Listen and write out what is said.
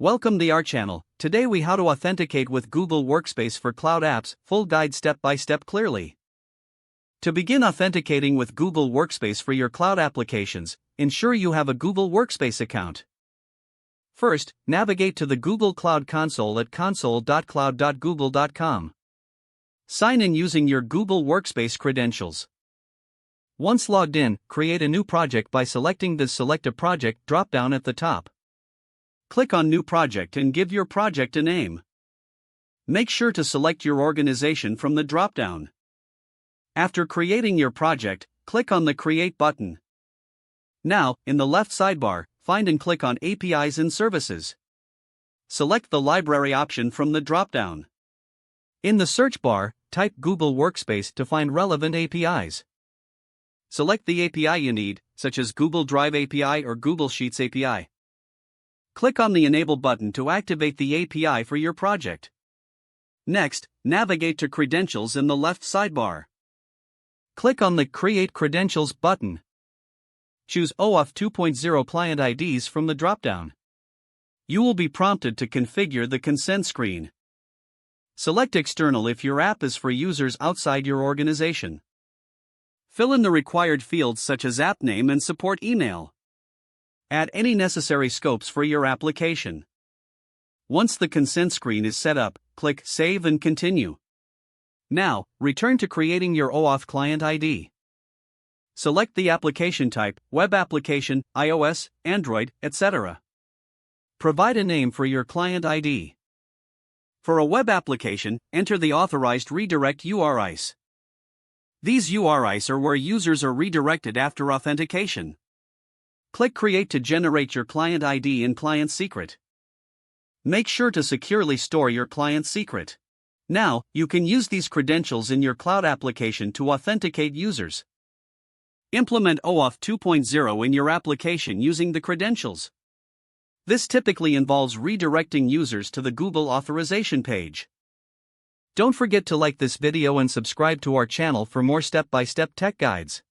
Welcome to our channel. Today we how to authenticate with Google Workspace for cloud apps, full guide step by step clearly. To begin authenticating with Google Workspace for your cloud applications, ensure you have a Google Workspace account. First, navigate to the Google Cloud Console at console.cloud.google.com. Sign in using your Google Workspace credentials. Once logged in, create a new project by selecting the Select a Project drop-down at the top. Click on New Project and give your project a name. Make sure to select your organization from the drop-down. After creating your project, click on the Create button. Now, in the left sidebar, find and click on APIs and Services. Select the Library option from the drop-down. In the search bar, type Google Workspace to find relevant APIs. Select the API you need, such as Google Drive API or Google Sheets API. Click on the Enable button to activate the API for your project. Next, navigate to Credentials in the left sidebar. Click on the Create Credentials button. Choose OAuth 2.0 client IDs from the drop-down. You will be prompted to configure the consent screen. Select External if your app is for users outside your organization. Fill in the required fields such as app name and support email. Add any necessary scopes for your application. Once the consent screen is set up, click Save and Continue. Now, return to creating your OAuth client ID. Select the application type, web application, iOS, Android, etc. Provide a name for your client ID. For a web application, enter the authorized redirect URIs. These URIs are where users are redirected after authentication. Click Create to generate your client ID and client secret. Make sure to securely store your client secret. Now, you can use these credentials in your cloud application to authenticate users. Implement OAuth 2.0 in your application using the credentials. This typically involves redirecting users to the Google authorization page. Don't forget to like this video and subscribe to our channel for more step-by-step tech guides.